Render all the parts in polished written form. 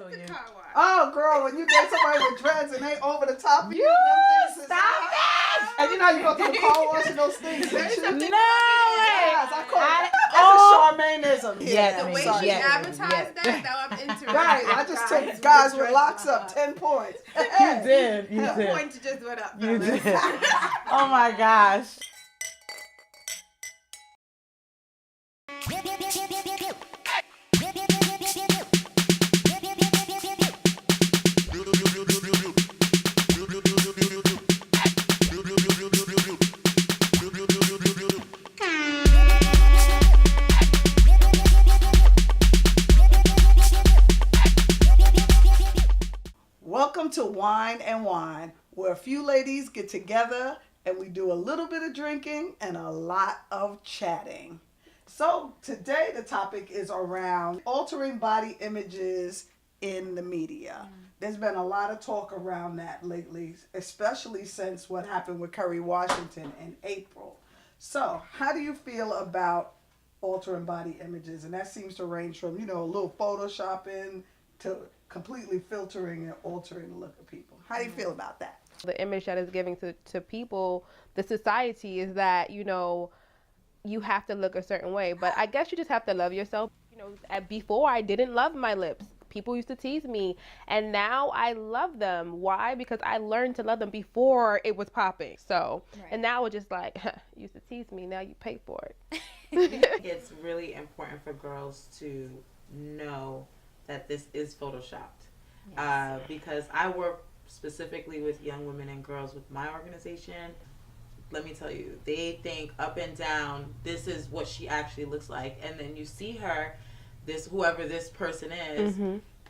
So you. Oh, girl, when you get somebody with dreads and they over the top of you, and Stop it! and you know you go to the car wash and those things. No Yes, way! I call it. That's a Charmaineism. Yeah, The way sorry. she advertised that, now I'm into it. Right, I just took guys with locks up 10 points. You did. You did. Point just went up. You fellas. did. Oh my gosh. Welcome to Wine and Whine, where a few ladies get together and we do a little bit of drinking and a lot of chatting. So today the topic is around altering body images in the media. There's been a lot of talk around that lately, especially since what happened with Kerry Washington in April. So how do you feel about altering body images? And that seems to range from, a little photoshopping to completely filtering and altering the look of people. How do you feel about that? The image that is giving to people, the society, is that, you have to look a certain way. But I guess you just have to love yourself. Before I didn't love my lips. People used to tease me, and now I love them. Why? Because I learned to love them before it was popping. So, right. And now it's just like, you used to tease me, now you pay for it. It's really important for girls to know that this is photoshopped. Yes. Because I work specifically with young women and girls with my organization. Let me tell you, they think up and down, this is what she actually looks like. And then you see her, whoever this person is,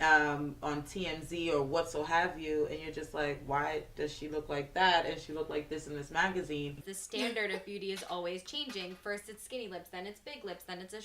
on TMZ or what so have you, and you're just like, why does she look like that and she look like this in this magazine? The standard of beauty is always changing. First it's skinny lips, then it's big lips, then it's a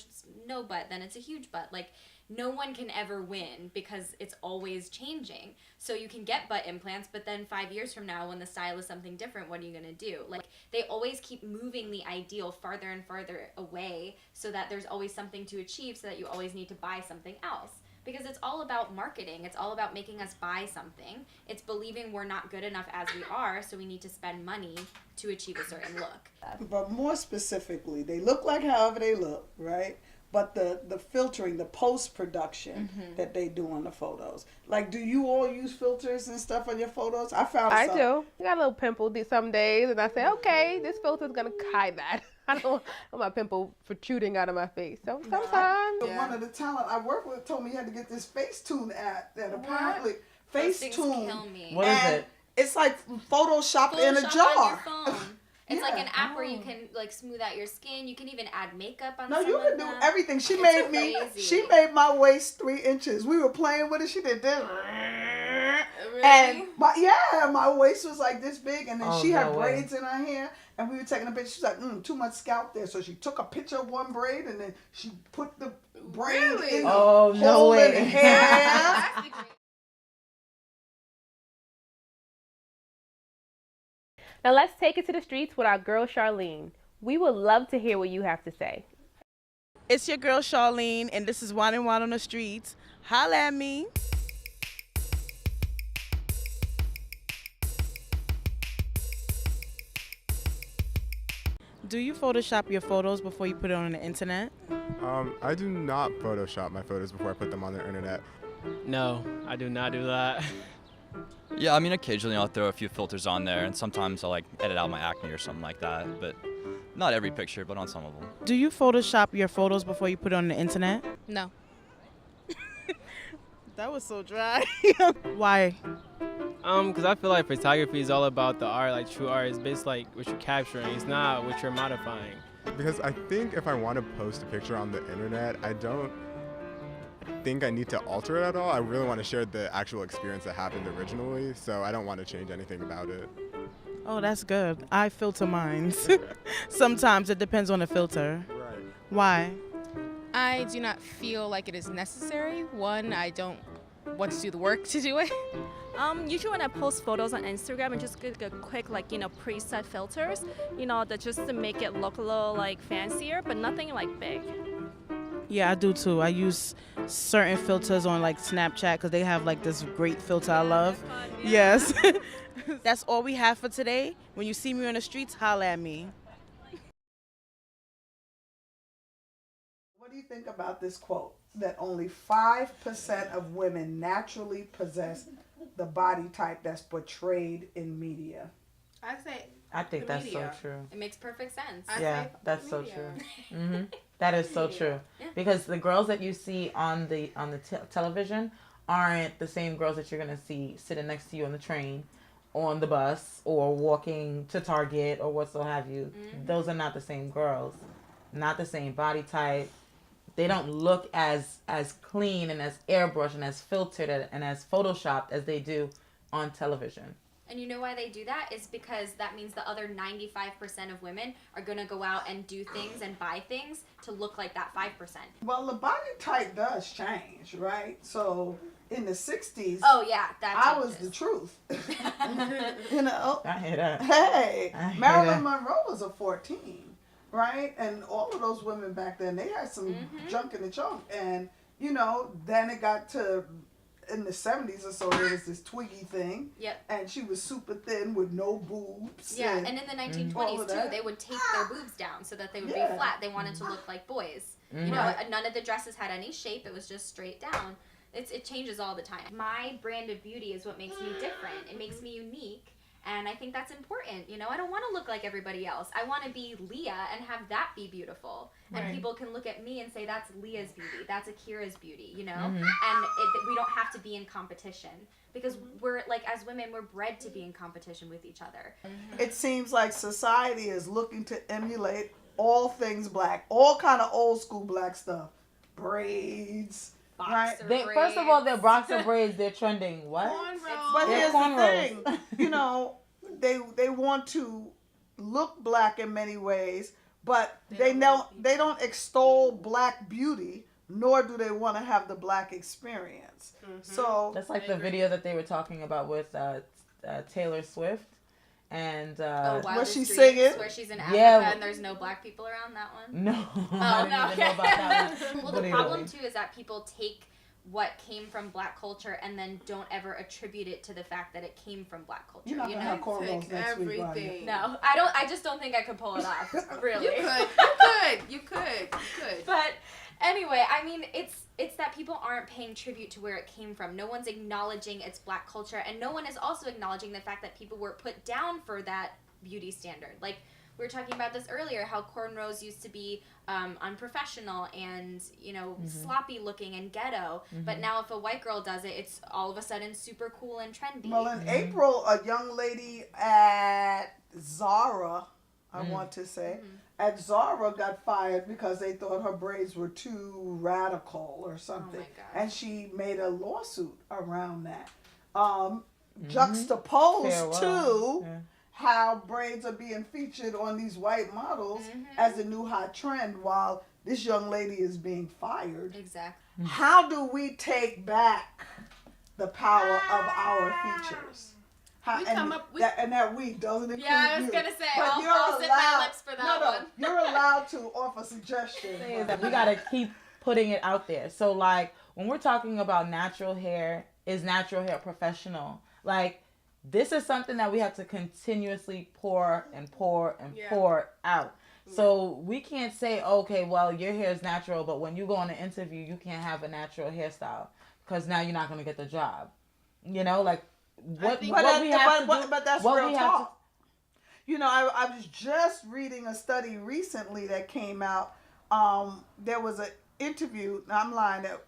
no butt, then it's a huge butt. Like, no one can ever win because it's always changing. So you can get butt implants, but then 5 years from now when the style is something different, what are you going to do? Like, they always keep moving the ideal farther and farther away so that there's always something to achieve, so that you always need to buy something else. Because it's all about marketing. It's all about making us buy something. It's believing we're not good enough as we are, so we need to spend money to achieve a certain look. But more specifically, they look like however they look, right? But the filtering, the post-production that they do on the photos. Like, do you all use filters and stuff on your photos? I do. I got a little pimple some days, and I say, okay, this filter's going to hide that. I don't want my pimple protruding out of my face. So sometimes. One of the talent I work with told me you had to get this Facetune app that apparently Facetune. Kill me. What is it? It's like Photoshop in a jar. On your phone. It's like an app where you can smooth out your skin. You can even add makeup on. No, some you can of do them. everything. She Crazy. made my waist 3 inches. We were playing with it. She did this. Really? And my waist was like this big, and then she had braids in her hair, and we were taking a picture. She's like, too much scalp there. So she took a picture of one braid, and then she put the braid in the hole in the hair. Now let's take it to the streets with our girl Charlene. We would love to hear what you have to say. It's your girl Charlene, and this is Wine and Whine on the Streets. Holla at me. Do you Photoshop your photos before you put it on the internet? I do not Photoshop my photos before I put them on the internet. No, I do not do that. Yeah, I mean, occasionally I'll throw a few filters on there, and sometimes I'll edit out my acne or something like that, but not every picture, but on some of them. Do you Photoshop your photos before you put it on the internet? No. That was so dry. Why? Because I feel like photography is all about the art, like true art. It's basically like what you're capturing. It's not what you're modifying. Because I think if I want to post a picture on the internet, I don't think I need to alter it at all. I really want to share the actual experience that happened originally, so I don't want to change anything about it. Oh, that's good. I filter mine. Sometimes it depends on the filter. Right. Why? I do not feel like it is necessary. One, I don't want to do the work to do it. Usually when I post photos on Instagram, I just get a quick preset filters, that just to make it look a little fancier, but nothing big. Yeah, I do too. I use certain filters on like Snapchat because they have like this great filter I love. Yes. That's all we have for today. When you see me on the streets, holla at me. What do you think about this quote that only 5% of women naturally possess the body type that's portrayed in media? I say I think the that's media. so true. It makes perfect sense. Yeah, that's so true. That is so true. Yeah. Because the girls that you see on the television aren't the same girls that you're gonna see sitting next to you on the train, on the bus, or walking to Target or what so have you. Those are not the same girls, not the same body type. They don't look as clean and as airbrushed and as filtered and as photoshopped as they do on television. And you know why they do that? Is because that means the other 95% of women are going to go out and do things and buy things to look like that 5%. Well, the body type does change, right? So in the 60s, Oh, yeah, that I was changes. the truth. You know? I hear that. Hey, I hear Marilyn that. Monroe was a 14, right? And all of those women back then, they had some junk in the trunk. And, you know, then it got to, in the 70s or so, there was this Twiggy thing. Yep. And she was super thin with no boobs. Yeah, and in the all 1920s of too, that. they would tape their boobs down so that they would Yeah. be flat. They wanted to look like boys. You know, Right. none of the dresses had any shape. It was just straight down. It changes all the time. My brand of beauty is what makes me different. It makes me unique. And I think that's important. You know, I don't want to look like everybody else. I want to be Leah and have that be beautiful. And people can look at me and say, that's Leah's beauty. That's Akira's beauty, you know? And we don't have to be in competition. Because we're, like, as women, we're bred to be in competition with each other. It seems like society is looking to emulate all things black, all kind of old school black stuff. Braids, right? Boxer First of all, braids. they're boxer braids. They're trending. What? But They're here's the cornrows. thing, you know, they want to look black in many ways, but they don't extol black beauty, nor do they want to have the black experience. So That's like the video that they were talking about with Taylor Swift. And Wildest she's Dreams, singing? where she's in Africa Yeah. and there's no black people around that one. no, I didn't no, even know about that one. Well, But the either problem way. too is that people take what came from black culture and then don't ever attribute it to the fact that it came from black culture. you're not You gonna know? have cornrows next week, are you? No, I don't. I just don't think I could pull it off. Really. You could. But anyway, I mean, it's that people aren't paying tribute to where it came from. No one's acknowledging its black culture, and no one is also acknowledging the fact that people were put down for that beauty standard. Like, we were talking about this earlier, how cornrows used to be unprofessional and, you know, sloppy looking and ghetto. But now if a white girl does it, it's all of a sudden super cool and trendy. Well, in April, a young lady at Zara, I want to say, at Zara got fired because they thought her braids were too radical or something. Oh my gosh. And she made a lawsuit around that. Juxtaposed Farewell. to Yeah. how braids are being featured on these white models as a new hot trend while this young lady is being fired. Exactly. How do we take back the power of our features? How, We and, come up with- that we doesn't include Yeah, I was you. gonna say, But I'll you're sit my allowed- lips for that one. You're allowed to offer suggestions. Thing is that we gotta keep putting it out there. So like when we're talking about natural hair, is natural hair professional? Like this is something that we have to continuously pour and pour and pour out. So we can't say, okay, well your hair is natural, but when you go on an interview, you can't have a natural hairstyle because now you're not gonna get the job. You know, like what we have to do. But that's what real we have talk. You know, I was just reading a study recently that came out. There was an interview, I'm lying, that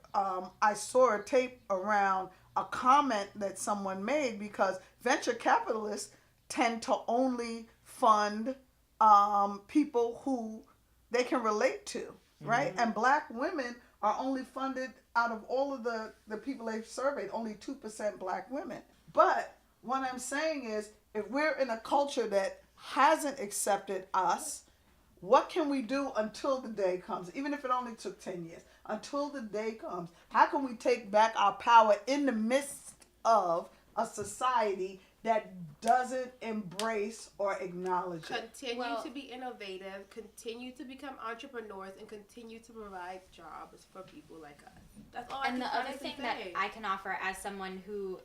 I saw a tape around a comment that someone made because venture capitalists tend to only fund people who they can relate to, right? And black women are only funded out of all of the people they've surveyed, only 2% black women. But what I'm saying is, if we're in a culture that hasn't accepted us, what can we do until the day comes? Even if it only took 10 years, until the day comes, how can we take back our power in the midst of a society that doesn't embrace or acknowledge it? Continue to be innovative, continue to become entrepreneurs, and continue to provide jobs for people like us. That's all I can And the other honestly thing that say. I can offer as someone who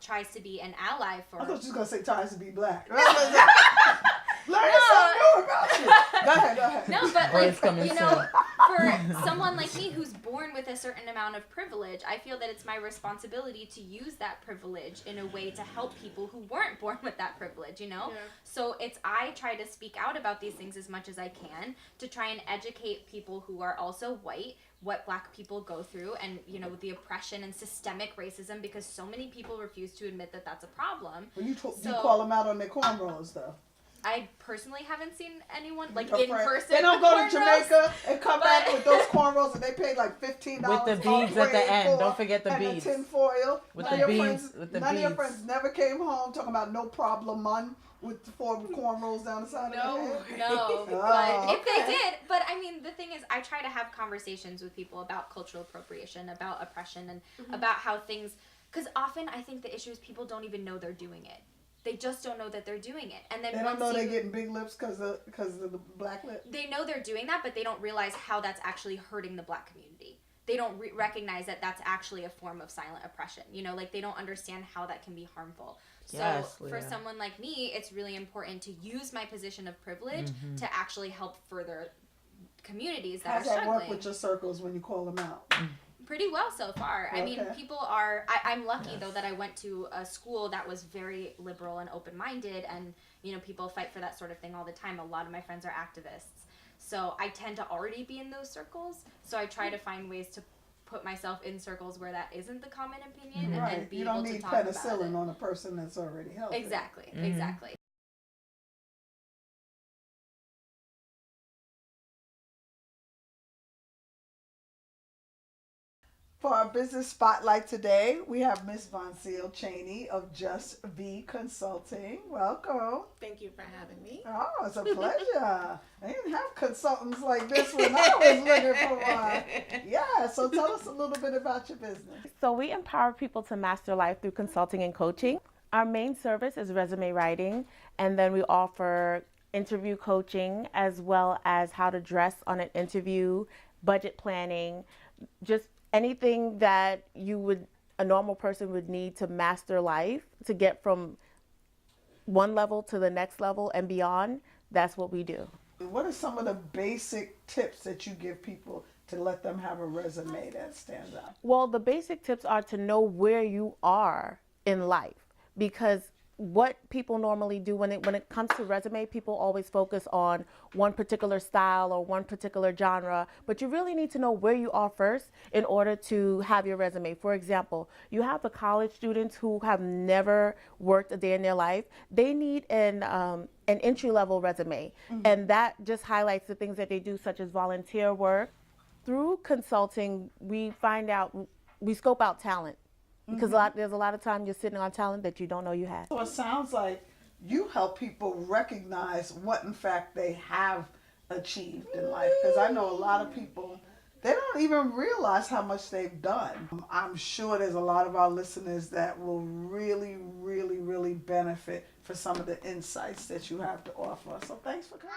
tries to be an ally for... I thought you was going to say tries to be black. Learn something new about you. Go ahead. No, but Words like, coming you know, for someone like me who's born with a certain amount of privilege, I feel that it's my responsibility to use that privilege in a way to help people who weren't born with that privilege, you know? Yeah. So I try to speak out about these things as much as I can to try and educate people who are also white, what black people go through, and, you know, the oppression and systemic racism, because so many people refuse to admit that that's a problem. Well, you call them out on their cornrows, though. I personally haven't seen anyone, like, Your in friend. person. They don't with go to cornrows, Jamaica and come back but- with those cornrows and they pay like $15 With the beads at the end. Don't forget the beads. And the tin foil. With None the of your beads. friends- With the None of your beads. friends never came home talking about no problem, man, with the 4 cornrows down the side of their head. No, but Oh, if they okay. did, but I mean, the thing is, I try to have conversations with people about cultural appropriation, about oppression, and about how things, because often I think the issue is people don't even know they're doing it. They just don't know that they're doing it. And then They don't once know they're getting big lips because of the black lip. they know they're doing that, but they don't realize how that's actually hurting the black community. They don't recognize that that's actually a form of silent oppression. You know, like they don't understand how that can be harmful. So Yes, for Leah. someone like me, it's really important to use my position of privilege to actually help further communities that How's are that struggling. work with your circles when you call them out? Pretty well so far. I mean, Okay. people are... I'm lucky, though, that I went to a school that was very liberal and open-minded, and, you know, people fight for that sort of thing all the time. A lot of my friends are activists. So I tend to already be in those circles, so I try to find ways to put myself in circles where that isn't the common opinion, and then Right. be You able don't to need talk about penicillin it. on a person that's already healthy. Exactly, exactly. For our business spotlight today, we have Miss Von Seal Cheney of Just V Consulting. Welcome. Thank you for having me. Oh, it's a pleasure. I didn't have consultants like this when I was looking for one. Yeah, so tell us a little bit about your business. So we empower people to master life through consulting and coaching. Our main service is resume writing, and then we offer interview coaching as well as how to dress on an interview, budget planning, just anything that a normal person would need to master life, to get from one level to the next level and beyond. That's what we do. What are some of the basic tips that you give people to let them have a resume that stands out? Well, the basic tips are to know where you are in life, because what people normally do when it comes to resume, people always focus on one particular style or one particular genre, but you really need to know where you are first in order to have your resume. For example, you have the college students who have never worked a day in their life. They need an entry-level resume, and that just highlights the things that they do, such as volunteer work. Through consulting, we scope out talent. Because there's a lot of time you're sitting on talent that you don't know you have. So it sounds like you help people recognize what in fact they have achieved in life. Because I know a lot of people, they don't even realize how much they've done. I'm sure there's a lot of our listeners that will really, really, really benefit for some of the insights that you have to offer. So thanks for coming.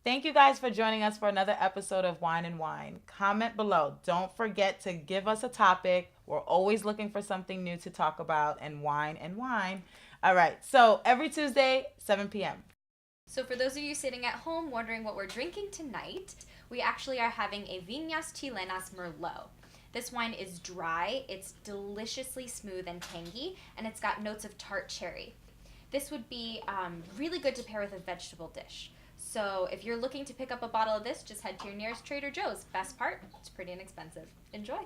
Thank you guys for joining us for another episode of Wine Whine. Comment below. Don't forget to give us a topic. We're always looking for something new to talk about, and wine. All right, so every Tuesday, 7 p.m. So for those of you sitting at home wondering what we're drinking tonight, we actually are having a Viñas Chilenas Merlot. This wine is dry, it's deliciously smooth and tangy, and it's got notes of tart cherry. This would be really good to pair with a vegetable dish. So if you're looking to pick up a bottle of this, just head to your nearest Trader Joe's. Best part, it's pretty inexpensive. Enjoy.